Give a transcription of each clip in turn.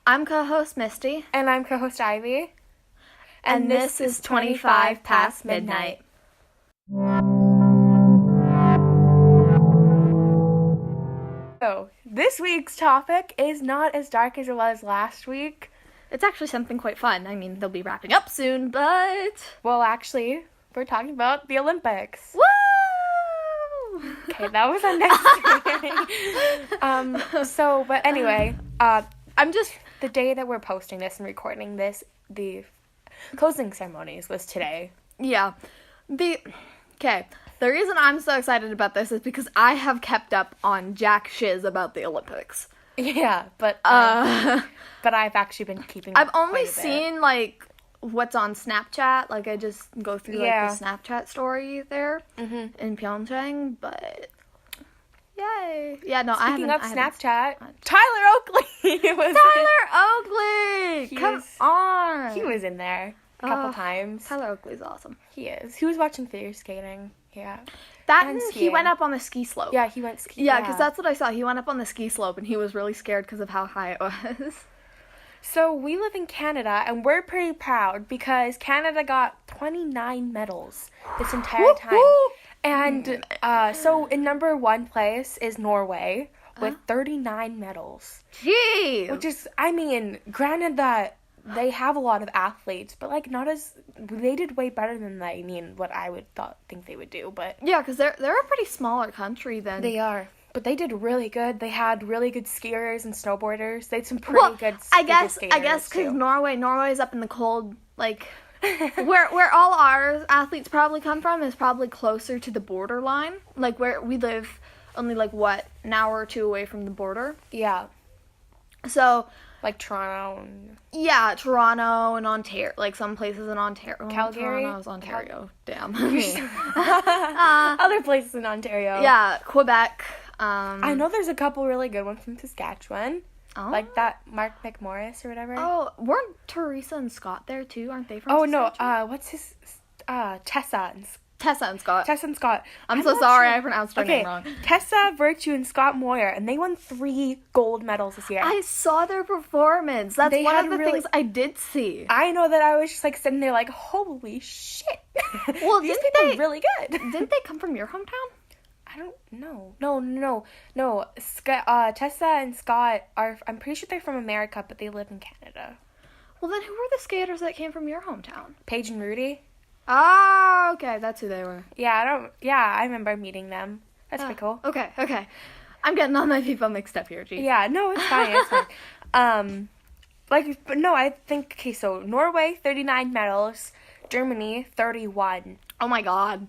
I'm co-host Misty. And I'm co-host Ivy. And this is 25 past midnight. So, this week's topic is not as dark as it was last week. It's actually something quite fun. I mean, they'll be wrapping up soon, but... Well, actually, we're talking about the Olympics. Woo! Okay, that was unnecessary. But anyway, the day that we're posting this and recording this, the closing ceremonies was today. Yeah. Okay. The reason I'm so excited about this is because I have kept up on jack shiz about the Olympics. Yeah, but I've actually been keeping I've up only quite a bit. seen, what's on Snapchat. I just go through, the Snapchat story there in Pyeongchang, but... Yay. Yeah, no, Speaking I of haven't Snapchat, Tyler Oakley was Tyler Oakley! Come on! He was in there a couple times. Tyler Oakley's awesome. He is. He was watching figure skating. Yeah. That And and he skiing. went up on the ski slope. Yeah, he went skiing. Yeah, because that's what I saw. He went up on the ski slope, and he was really scared because of how high it was. So we live in Canada, and we're pretty proud because Canada got 29 medals this entire time. Woo-hoo! And so in number one place is Norway with 39 medals. Jeez! Which is, I mean, granted that they have a lot of athletes, but they did way better than what I would think they would do. But Yeah, because they're a pretty smaller country than... they are. But they did really good. They had really good skiers and snowboarders. They had some pretty good I guess skaters, because too. Norway's up in the cold, where all our athletes probably come from is probably closer to the borderline. Where we live only, an hour or two away from the border. Yeah. So... Like Toronto. And... Yeah, Toronto and Ontario. Some places in Ontario. Calgary? Toronto's Ontario. Damn. Other places in Ontario. Yeah, Quebec. I know there's a couple really good ones from Saskatchewan. Oh. Like that Mark McMorris or whatever. Oh, weren't Teresa and Scott there too? Aren't they from Oh, Saskatchewan? no. What's his... Tessa and Scott. Tessa and Scott. I'm not so sorry sure. I pronounced her name wrong. Tessa Virtue and Scott Moyer, and they won 3 gold medals this year. I saw their performance. That's They one had of the really- things I did see. I know that I was just sitting there holy shit. Well, these didn't people they- are really good. Didn't they come from your hometown? I don't know. No. Tessa and Scott I'm pretty sure they're from America, but they live in Canada. Well, then who were the skaters that came from your hometown? Paige and Rudy. Oh, okay, that's who they were. Yeah, I remember meeting them. That's pretty cool. Okay. I'm getting all my people mixed up here, geez. Yeah, no, it's fine. But no, I think, okay, so Norway, 39 medals, Germany, 31, Oh my god.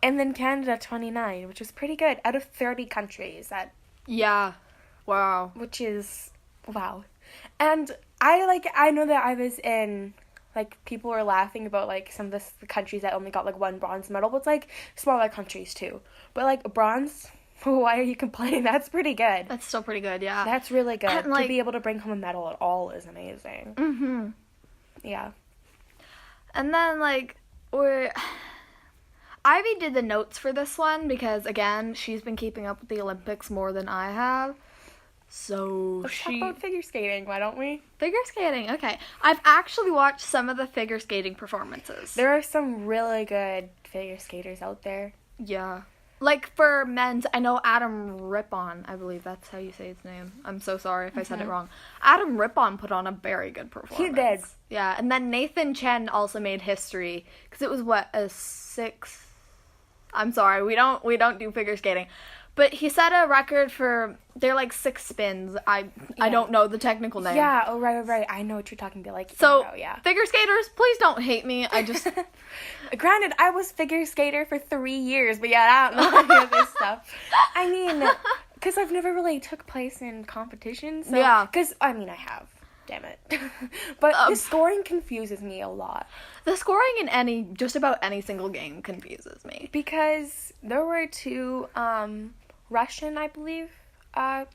and then Canada, 29, which is pretty good, out of 30 countries, Yeah. Wow. which is, wow. And I know that I was in, people were laughing about, some of the countries that only got, 1 bronze medal, but it's, smaller countries, too. But, bronze, why are you complaining? That's pretty good. That's still pretty good, yeah. That's really good. And, to be able to bring home a medal at all is amazing. Mm-hmm. Yeah. And then, Ivy did the notes for this one because, again, she's been keeping up with the Olympics more than I have. So Let's talk about figure skating, why don't we? Figure skating, okay. I've actually watched some of the figure skating performances. There are some really good figure skaters out there. Yeah. For men's, I know Adam Rippon, I believe that's how you say his name. I'm so sorry if I said it wrong. Adam Rippon put on a very good performance. He did. Yeah, and then Nathan Chen also made history because it was a 6. I'm sorry, we don't do figure skating, but he set a record for they're 6 spins. I don't know the technical name. Yeah. Oh right. I know what you're talking about. So yeah. Figure skaters, please don't hate me. I just Granted, I was figure skater for 3 years, but yeah, I don't know any of this stuff. I mean, because I've never really took place in competitions. So, Yeah. Because I have. Damn it. But the scoring confuses me a lot. The scoring in just about any single game confuses me. Because there were 2 Russian, I believe,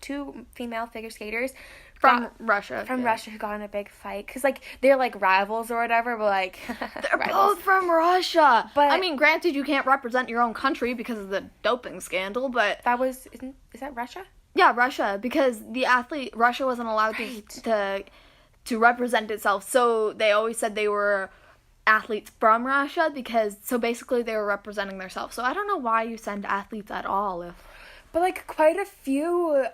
2 female figure skaters From Russia. From yeah. Russia who got in a big fight. Because, they're, rivals or whatever, but, They're rivals. both from Russia. But- I mean, granted, you can't represent your own country because of the doping scandal, but... Is that Russia? Yeah, Russia, because Russia wasn't allowed Right. to to represent itself. So they always said they were athletes from Russia because so basically they were representing themselves. So I don't know why you send athletes at all if But like quite a few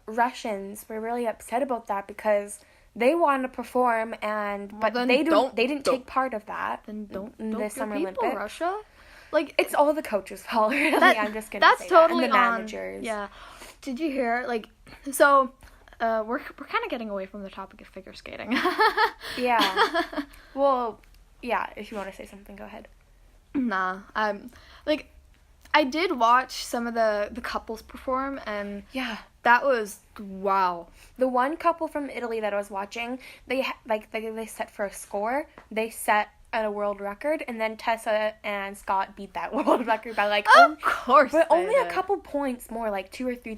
Russians were really upset about that because they wanted to perform but then they don't didn't take part of that. then don't in dope the your Summer people, Olympics. Russia. Like It's all the coaches' fault, really. I'm just gonna that's say totally that. And the on. managers. Yeah. Did you hear so we're kind of getting away from the topic of figure skating. Yeah. Well, yeah, if you want to say something, go ahead. Nah. I did watch some of the couples perform and Yeah. that was wow. The one couple from Italy that I was watching, they set for a score. They set a world record, and then Tessa and Scott beat that world record by Of course. but they only a did. couple points more, like 2 or 3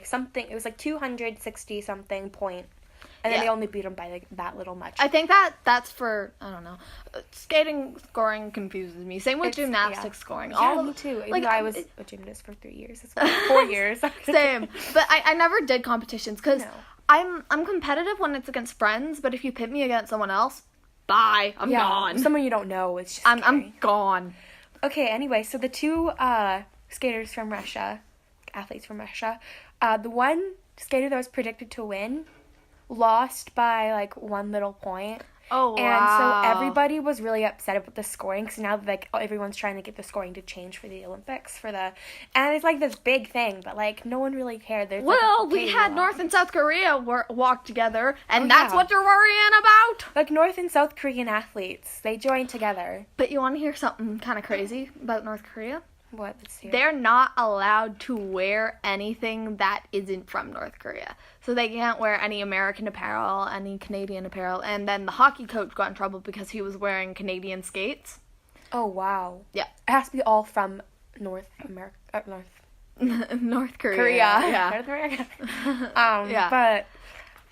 something. It was like 260 something point, and then Yeah. they only beat them by that little much. I think that's for I don't know. Skating scoring confuses me. Same with gymnastics scoring. Yeah, me too. Even though I was a gymnast for 3 years, as well. 4 years. Same. But I never did competitions because No. I'm competitive when it's against friends. But if you pit me against someone else, bye. I'm gone. Someone you don't know. It's just I'm scary. gone. Okay, anyway, so the two skaters from Russia, athletes from Russia, the one skater that was predicted to win lost by like 1 little point. Oh, wow. And so everybody was really upset about the scoring because now like everyone's trying to get the scoring to change for the Olympics and it's like this big thing, but like no one really cared. There's, Well, like, we okay, had well. North and South Korea walk together, and Oh, that's yeah. what you're worrying about. Like North and South Korean athletes, they joined together. But you want to hear something kind of crazy about North Korea? What? Let's hear. They're not allowed to wear anything that isn't from North Korea. So they can't wear any American apparel, any Canadian apparel. And then the hockey coach got in trouble because he was wearing Canadian skates. Oh wow. Yeah. It has to be all from North America. North Korea. Korea. Yeah. North America. Yeah. But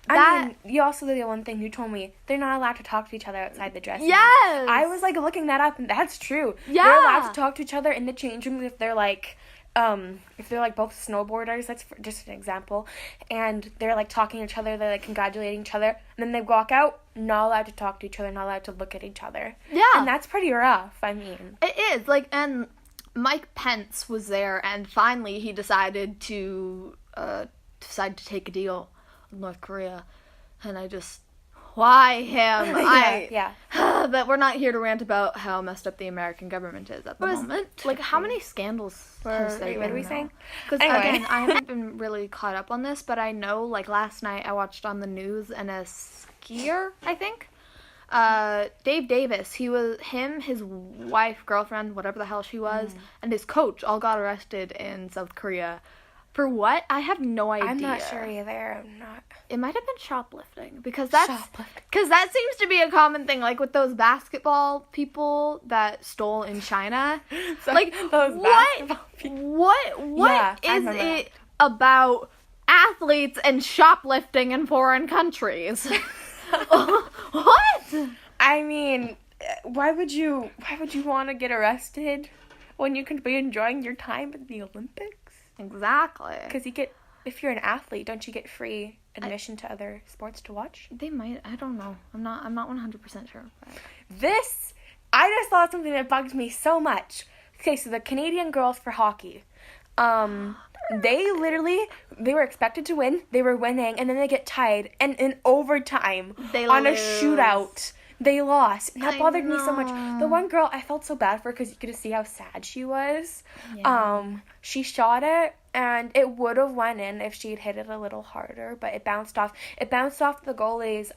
That- I mean, you also did the one thing you told me they're not allowed to talk to each other outside the dressing room. Yes! I was like looking that up, and that's true. Yeah. They're allowed to talk to each other in the change room if they're like both snowboarders. That's just an example, and they're like talking to each other. They're like congratulating each other, and then they walk out. Not allowed to talk to each other. Not allowed to look at each other. Yeah. And that's pretty rough. I mean. It is. And Mike Pence was there, and finally he decided to take a deal with North Korea. And why him? Yeah. But we're not here to rant about how messed up the American government is at the moment. Like, how many scandals has there Wait, what are been we now? saying? Because, Anyway. again, I haven't been really caught up on this, but I know, like, last night I watched on the news and a skier, I think, Dave Davis, his wife, girlfriend, whatever the hell she was, and his coach all got arrested in South Korea. For what? I have no idea. I'm not sure either. I'm not. It might have been shoplifting because Shoplifting. that seems to be a common thing, like with those basketball people that stole in China. So Like those basketball people. what Yeah, I is remember it about athletes and shoplifting in foreign countries? What? I mean, why would you want to get arrested when you could be enjoying your time at the Olympics? Exactly. Because if you're an athlete, don't you get free admission to other sports to watch? They might. I don't know. I'm not 100% sure. But. I just thought something that bugs me so much. Okay, so the Canadian girls for hockey, they were expected to win. They were winning, and then they get tied, and in overtime They on lose. a shootout. They lost. And that I bothered me so much. know. The one girl, I felt so bad for because you could see how sad she was. Yeah. She shot it, and it would have went in if she'd hit it a little harder, but it bounced off. It bounced off the goalie's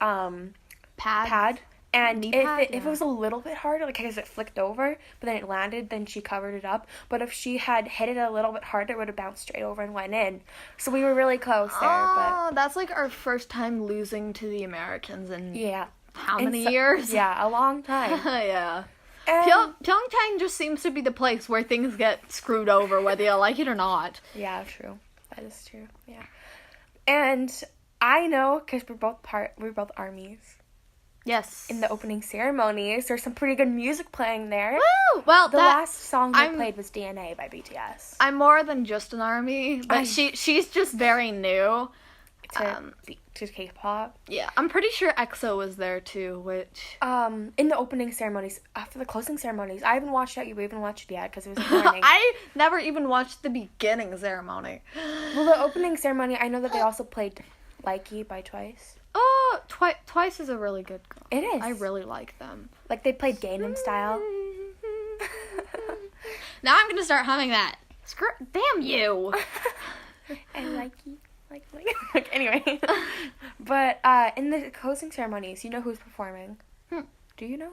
pad. And Knee if pad? it was a little bit harder, like because it flicked over, but then it landed, then she covered it up. But if she had hit it a little bit harder, it would have bounced straight over and went in. So we were really close there, Oh, that's like our first time losing to the Americans in but yeah. how And many so- years? Yeah, a long time. Yeah. And- Pyeongchang just seems to be the place where things get screwed over, whether you like it or not. Yeah, true. That is true. Yeah. And I know because we're both armies. Yes. In the opening ceremonies, there's some pretty good music playing there. Woo! Well, The last song they I'm- played was DNA by BTS. I'm more than just an army, but she's just very new. to K-pop. Yeah, I'm pretty sure EXO was there too, which... In the opening ceremonies, after the closing ceremonies, I haven't watched it. You haven't watched it yet because it was in the morning. I never even watched the beginning ceremony. Well, the opening ceremony, I know that they also played Likey by Twice. Oh, Twice is a really good girl. It is. I really like them. Like, they played Gangnam Style. Now I'm gonna start humming that. Damn you. And Likey. Like, anyway. But, in the closing ceremonies, you know who's performing? Do you know?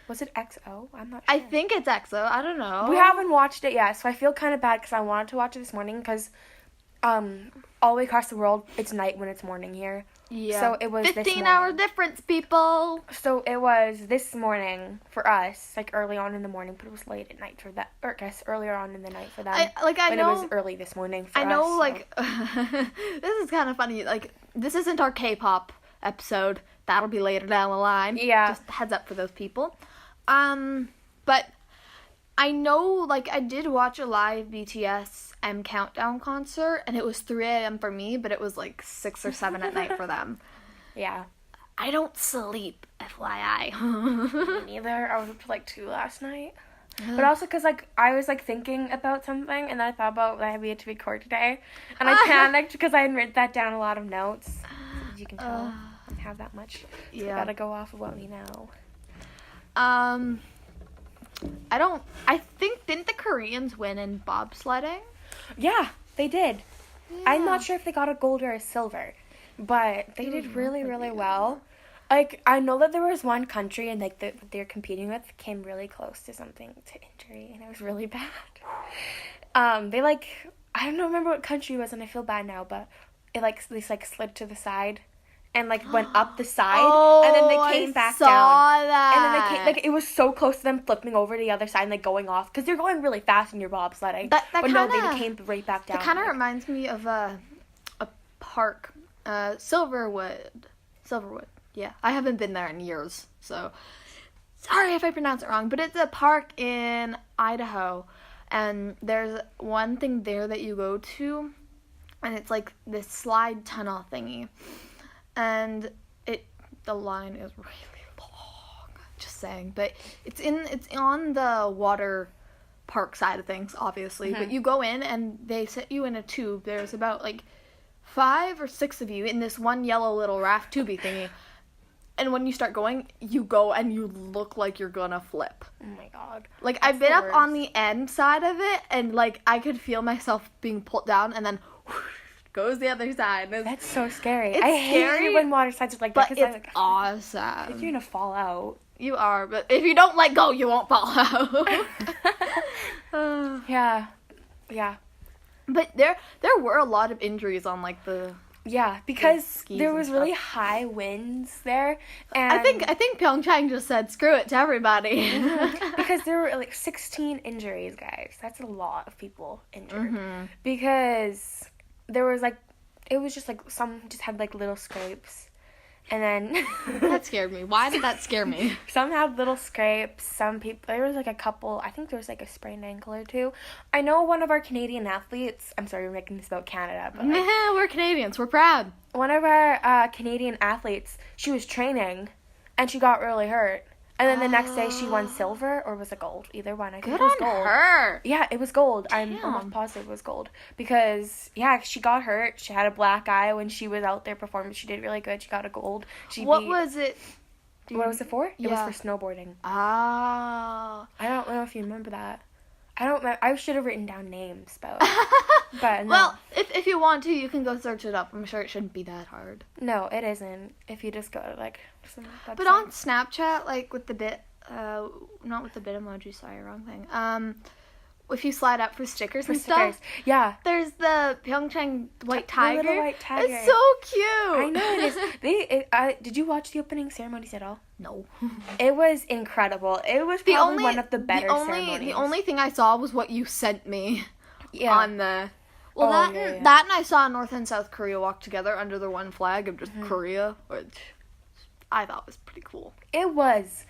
Was it EXO? I'm not sure. I think it's EXO. I don't know. We haven't watched it yet, so I feel kind of bad because I wanted to watch it this morning because, all the way across the world, it's night when it's morning here. Yeah. So it was 15-hour difference, people. So it was this morning for us, like early on in the morning, but it was late at night for that, or I guess earlier on in the night for them. I know. It was early this morning for us. I know, so. like, this is kind of funny. Like, this isn't our K-pop episode. That'll be later down the line. Yeah. Just heads up for those people. But I know, like, I did watch a live BTS Countdown concert, and it was 3 a.m. for me, but it was, like, 6 or 7 at night for them. Yeah. I don't sleep, FYI. Me neither. I was up to, like, 2 last night. But also because, like, I was, like, thinking about something, and then I thought about that we had to record today, and I panicked because I had written that down a lot of notes. As you can tell, I don't have that much. So I gotta go off of what we know. I think, didn't the Koreans win in bobsledding? Yeah, they did. Yeah. I'm not sure if they got a gold or a silver, but they did really, really well. Like, I know that there was one country and, like, that they're competing with came really close to something, to injury, and it was really bad. They, like, I don't remember what country it was, and I feel bad now, but they, like, slid to the side. And, like, went up the side, and then they came back down. That. And then they came, like, it was so close to them flipping over to the other side and, like, going off. Because you're going really fast in your bobsledding. But no, they came right back down. It kind of reminds me of a park, Silverwood. Yeah, I haven't been there in years, so sorry if I pronounce it wrong. But it's a park in Idaho, and there's one thing there that you go to, and it's, like, this slide tunnel thingy. And the line is really long, just saying. But it's on the water park side of things, obviously. Mm-hmm. But you go in and they set you in a tube. There's about, like, 5 or 6 of you in this one yellow little raft tubey thingy. And when you start going, you go and you look like you're gonna flip. Oh my god. Like, I've been up on the end side of it, and, like, I could feel myself being pulled down, and then whoosh, goes the other side. That's so scary. It's hate it when water slides are like that. But it's awesome. You're gonna fall out. You are, but if you don't let go, you won't fall out. Yeah. But there were a lot of injuries on, like, the... Yeah, because there was really high winds there, and... I think Pyeongchang just said, screw it to everybody. Because there were, like, 16 injuries, guys. That's a lot of people injured. Mm-hmm. Because... there was, like, it was just, like, some just had, like, little scrapes, and then... That scared me. Why did that scare me? Some had little scrapes, some people, there was, like, a couple, I think there was, like, a sprained ankle or two. I know one of our Canadian athletes, I'm sorry, we're making this about Canada, but, like... We're Canadians, we're proud. One of our Canadian athletes, she was training, and she got really hurt. And then the next day she won silver, or was it gold? Either one. I think it was gold. Good on her. Yeah, it was gold. Damn. I'm almost positive it was gold. Because, yeah, she got hurt. She had a black eye when she was out there performing. She did really good. She got a gold. What was it? What was it for? It Yeah. was for snowboarding. Ah. I don't know if you remember that. I should have written down names, but no. Well, if you want to, you can go search it up. I'm sure it shouldn't be that hard. No, it isn't. If you just go to, like, some website. But on Snapchat, like, with the bit, not with the bit emoji, sorry, wrong thing. If you slide up for stickers and stuff, yeah, there's the Pyeongchang white tiger. The little white tiger. It's so cute. I know it is. Did you watch the opening ceremonies at all? No. It was incredible. It was probably one of the better ceremonies. The only thing I saw was what you sent me. Yeah. On the... Well, that and I saw North and South Korea walk together under the one flag of just Korea, which I thought was pretty cool. It was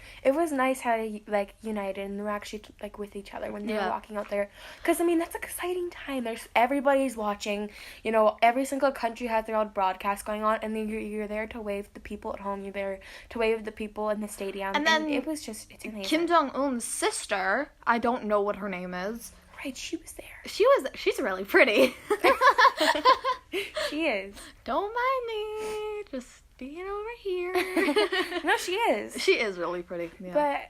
nice how they, like, united and they were actually, like, with each other when they were walking out there. Because, I mean, that's an exciting time. Everybody's watching. You know, every single country has their own broadcast going on. And then you're there to wave the people at home. You're there to wave the people in the stadium. And then it was just, it's amazing. Kim Jong-un's sister, I don't know what her name is. Right, she was there. She's really pretty. She is. Don't mind me. Just being over here. No, she is. She is really pretty. Yeah. But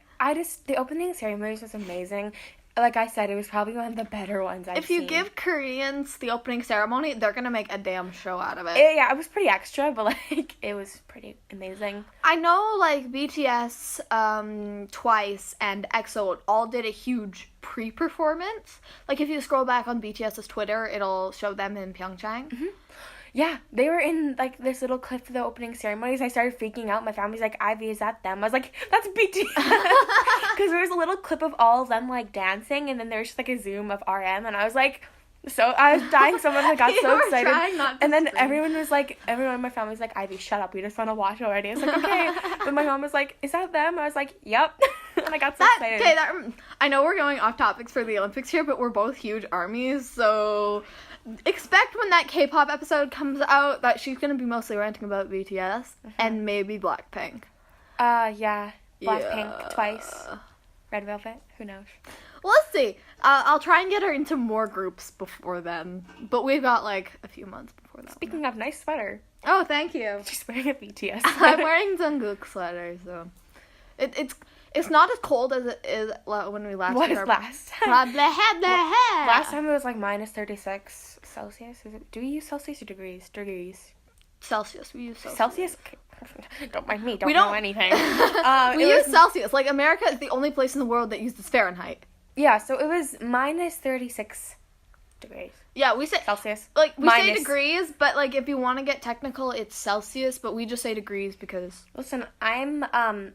the opening ceremony was amazing. Like I said, it was probably one of the better ones I've seen. If you give Koreans the opening ceremony, they're gonna make a damn show out of it. Yeah, it was pretty extra, but, like, it was pretty amazing. I know, like, BTS, Twice, and EXO all did a huge pre-performance. Like, if you scroll back on BTS's Twitter, it'll show them in Pyeongchang. Mm-hmm. Yeah, they were in, like, this little clip for the opening ceremonies. I started freaking out. My family's like, Ivy, is that them? I was like, that's BTS. Because there was a little clip of all of them, like, dancing, and then there was just, like, a zoom of RM, and I was like, I was dying so much. I got so excited. And then everyone in my family was like, Ivy, shut up. We just want to watch already. I was like, okay. But my mom was like, is that them? I was like, yep. And I got so excited. Okay, I know we're going off topics for the Olympics here, but we're both huge ARMYs, so expect when that K-pop episode comes out that she's going to be mostly ranting about BTS and maybe Blackpink. Yeah. Blackpink, Twice. Red Velvet, who knows? Well, let's see. I'll try and get her into more groups before then, but we've got, like, a few months before that. Speaking of, nice sweater. Oh, thank you. She's wearing a BTS sweater. I'm wearing Jungkook sweater, so it's not as cold as it is when we last what did is our... last time? Last time it was like minus 36 Celsius. Do we use Celsius or degrees? Degrees. Celsius. We use Celsius. Celsius? Okay. Don't mind me. Don't know anything. We use Celsius. Like, America is the only place in the world that uses Fahrenheit. Yeah, so it was minus 36 degrees. Yeah, we say Celsius. Like, we say degrees, but, like, if you want to get technical, it's Celsius, but we just say degrees because... Listen, I'm,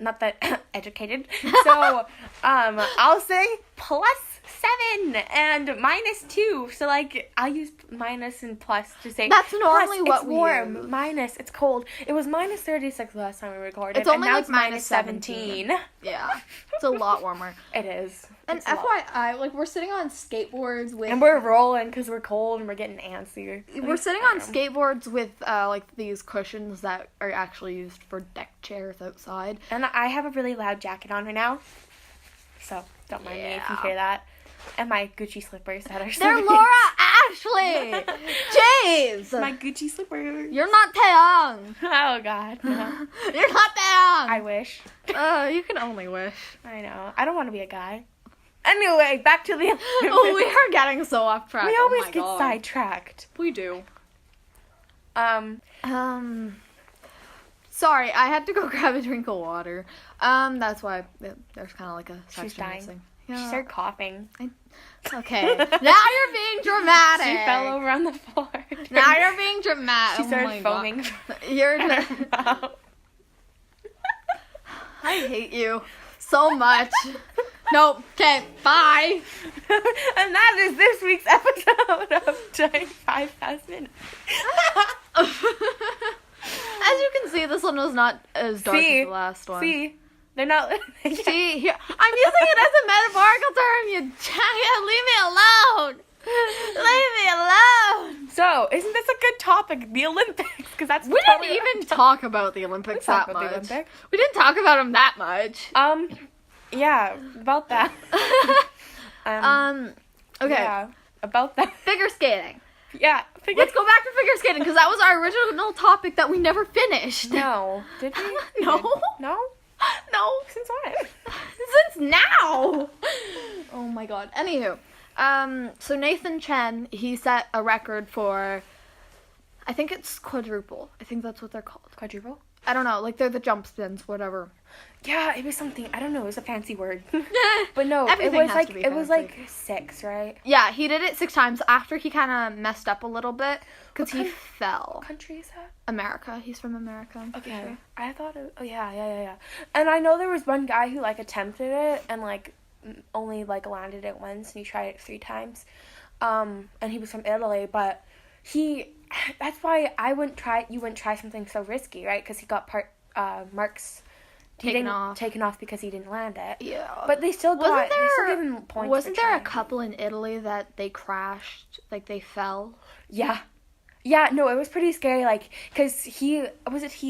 not that educated, so, I'll say +7 and -2, so, like, I'll use minus and plus to say... That's normally plus, what it's we warm, use. Minus, it's cold. It was minus 36 last time we recorded, it's only and now like it's minus 17. Yeah, it's a lot warmer. It is. And FYI, like, we're sitting on skateboards with... And we're rolling because we're cold and we're getting antsy. We're sitting on skateboards with, like, these cushions that are actually used for deck chairs outside. And I have a really loud jacket on right now, so don't mind me if you hear that. And my Gucci slippers that are They're Laura Ashley! Jeez! My Gucci slippers. You're not Taeyong! Oh, God, no. You're not Taeyong! I wish. You can only wish. I know. I don't want to be a guy. Anyway, back to the... Oh, we are getting so off track. We always get sidetracked. We do. Sorry, I had to go grab a drink of water. That's why there's kind of like a section she's dying. missing. Yeah. She started coughing. Okay. Now you're being dramatic. She fell over on the floor. Now you're being dramatic. She started foaming. You're I hate you so much. Nope. Okay, bye. And that is this week's episode of 25 minutes. As you can see, this one was not as dark as the last one. See? They're not... See? Here, I'm using it as a metaphorical term, you leave me alone! Leave me alone! So, isn't this a good topic? The Olympics, because that's... We didn't even talk about the Olympics that much. We didn't talk about them that much. Yeah, about that. Okay. Yeah, about that. Figure skating. Yeah. Let's go back to figure skating, because that was our original topic that we never finished. No. Did we? No. No? No. Since when? Since now! Oh my god. Anywho. So Nathan Chen, he set a record for, I think it's quadruple. I think that's what they're called. Quadruple? I don't know. Like, they're the jump spins, whatever. Yeah, it was something. I don't know. It was a fancy word. But no, Everything it was like 6, right? Yeah, he did it 6 times after he kind of messed up a little bit because he fell. What country is that? America. He's from America. Okay. Sure. I thought it... Oh, yeah. And I know there was one guy who, like, attempted it and, like, only, like, landed it once, and he tried it 3 times. And he was from Italy, but that's why you wouldn't try something so risky, right? Because he got marks Taken off. taken off because he didn't land it. Yeah. But they still gave him points. Wasn't for there a trying. couple in Italy that they crashed, like they fell? Yeah. Yeah, no, it was pretty scary, like, because he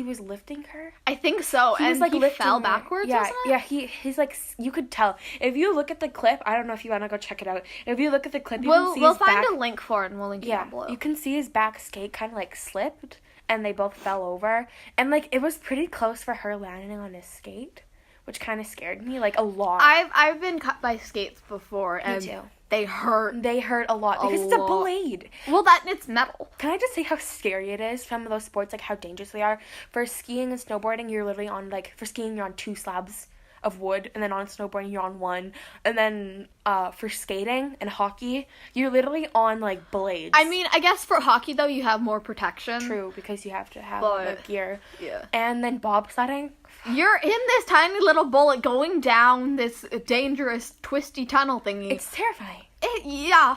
was lifting her? I think so, He and was, like, he lifting fell her. backwards, Yeah, wasn't it? yeah, he's, like, you could tell. If you look at the clip, I don't know if you want to go check it out. If you look at the clip, you can see We'll his find back. a link for it, and we'll link it Yeah, down below. you can see his back skate kind of, like, slipped, and they both fell over. And, like, it was pretty close for her landing on his skate, which kind of scared me, like, a lot. I've been cut by skates before, and too. they hurt. They hurt a lot because it's a lot. blade. Well, it's metal. Can I just say how scary it is? Some of those sports, like how dangerous they are. For skiing and snowboarding, you're literally on, like, for skiing, you're on 2 slabs of wood, and then on snowboarding, you're on 1. And then for skating and hockey, you're literally on, like, blades. I mean, I guess for hockey, though, you have more protection. True, because you have to have But- the gear. Yeah. And then bobsledding. You're in this tiny little bullet going down this dangerous, twisty tunnel thingy. It's terrifying. Yeah.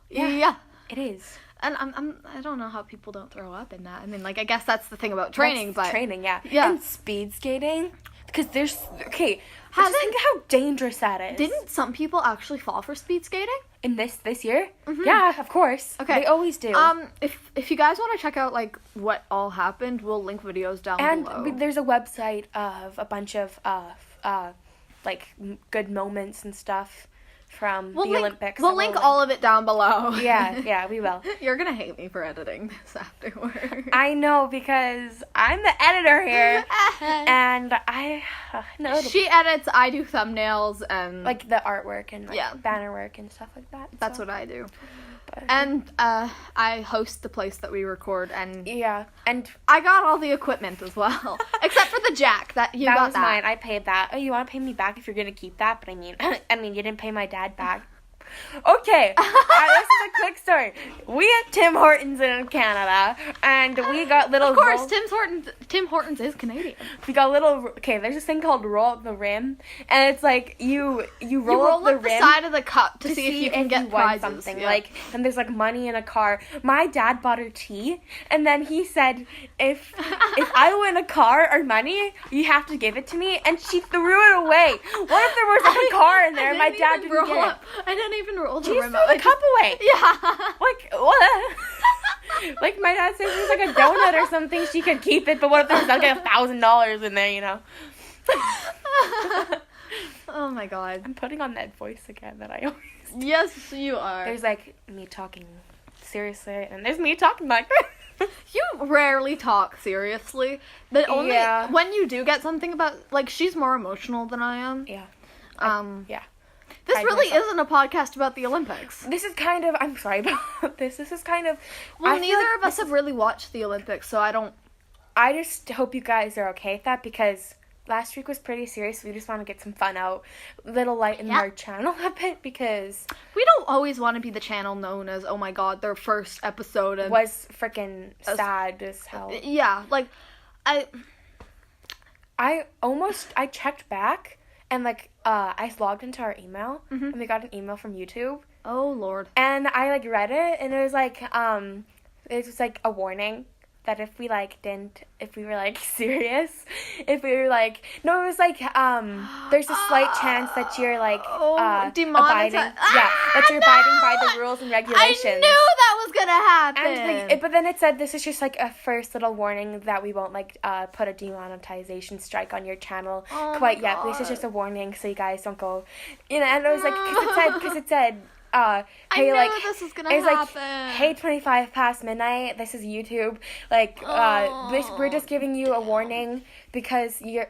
It is. And I don't know how people don't throw up in that. I mean, like, I guess that's the thing about training, That's but training, yeah. Yeah. And speed skating. Because there's... Okay, Hasn't- just think how dangerous that is. didn't some people actually fall for speed skating? In this year? Yeah, of course. Okay. They always do. If you guys want to check out like what all happened, we'll link videos down And below. there's a website of a bunch of like good moments and stuff from the Olympics. We'll link all of it down below. Yeah, we will. You're gonna hate me for editing this afterward. I know because I'm the editor here, and I know She edits, I do thumbnails, and like the artwork and like Yeah. banner work and stuff like that. that's so. what I do. But- And I host the place that we record, and yeah, and I got all the equipment as well, except for the jack. That you that got was that. mine. I paid that. Oh, you want to pay me back if you're gonna keep that? But I mean, you didn't pay my dad back. Okay, this is a quick story. We at Tim Hortons in Canada, and we got little. Of course, roll- Tim Hortons is Canadian. We got little. Okay, there's this thing called roll up the rim, and it's like you roll up the the rim side of the cup to see if you can get won prizes. something. Yeah. Like, and there's like money in a car. My dad bought her tea, and then he said, if I win a car or money, you have to give it to me. And she threw it away. What if there was like a car in there? And my dad didn't get it. I didn't even roll the She just rim threw up. the cup away. Yeah. Like, what? Like, my dad said there's like a donut or something, she could keep it, but what if there's like $1,000 in there, you know? Oh my god. I'm putting on that voice again that I always do. Yes, you are. There's like me talking seriously, and there's me talking like You rarely talk seriously. But only Yeah. when you do get something about, like, she's more emotional than I am. Yeah. This I really myself. isn't a podcast about the Olympics. This is kind of, I'm sorry about this. This is kind of, Well, I feel neither like of us have really watched the Olympics, so I don't. I just hope you guys are okay with that because last week was pretty serious. We just want to get some fun out, little lighten Yeah. our channel a bit because We don't always want to be the channel known as, oh my god, their first episode. it And, was freaking sad as hell. yeah, like, I I checked back and like I logged into our email and we got an email from YouTube oh lord. and I like read it and it was like a warning that if we were like serious, if we were like no, it was like there's a slight chance that you're like abiding that you're abiding by the rules and regulations. I knew that was gonna happen. And like, but then it said this is just like a first little warning that we won't like put a demonetization strike on your channel Oh quite my yet. This is God. just a warning so you guys don't go, you know. And it was like because it said hey, I knew like this was gonna it's happen. like hey 25 past midnight. This is YouTube. Like we're just giving you a warning because your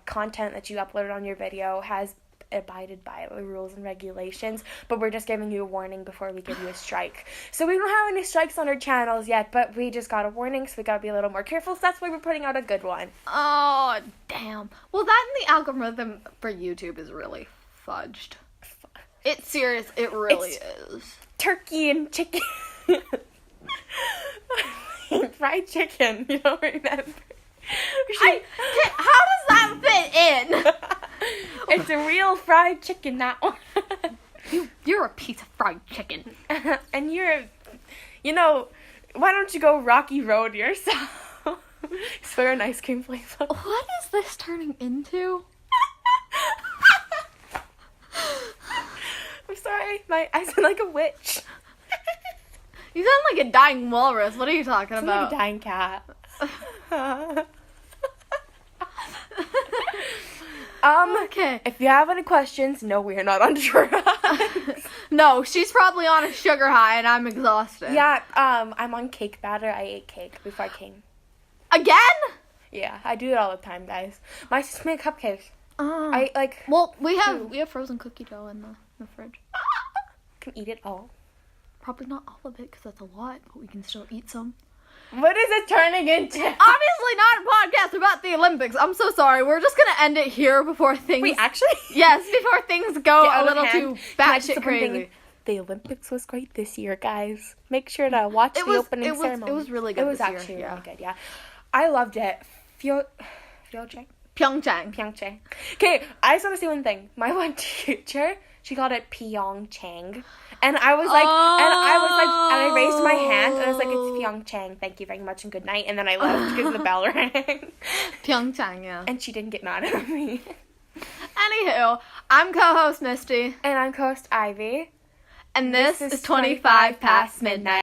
content that you uploaded on your video has abided by the rules and regulations, but we're just giving you a warning before we give you a strike. So we don't have any strikes on our channels yet, but we just got a warning, so we gotta be a little more careful. So that's why we're putting out a good one. Oh damn. Well, that and the algorithm for YouTube is really fudged. It's serious. It really is. Turkey and chicken. Fried chicken, you don't remember? How does that fit in? It's a real fried chicken, that one. You're a piece of fried chicken. And you're, you know, why don't you go Rocky Road yourself? It's for an ice cream flavor. What is this turning into? I'm sorry. I sound like a witch. You sound like a dying walrus. What are you talking I sound about? like a dying cat. Okay. If you have any questions, no, we are not on drugs. No, she's probably on a sugar high and I'm exhausted. Yeah, I'm on cake batter. I ate cake before I came. Again? Yeah, I do it all the time, guys. My sister made cupcakes. Oh. I like Well, we have frozen cookie dough in the fridge. can eat it all. Probably not all of it because that's a lot, but we can still eat some. What is it turning into? Obviously not a podcast about the Olympics. I'm so sorry. We're just gonna end it here before things. Wait, actually? Yes, before things go Get out a of little hand. too Can I just batshit put one thing crazy. in? The Olympics was great this year, guys. Make sure to watch the opening ceremony. It was really good. It was this year, actually yeah. really good, yeah. I loved it. Pyeongchang? Pyeongchang. Pyeongchang. Okay, I just want to say one thing. My one teacher, she called it Pyeongchang. And I was like, and I raised my hand, and I was like, it's Pyeongchang. Thank you very much, and good night. And then I left because the bell rang. Pyeongchang, yeah. And she didn't get mad at me. Anywho, I'm co-host Misty, And I'm co-host Ivy. and this is 25 past midnight.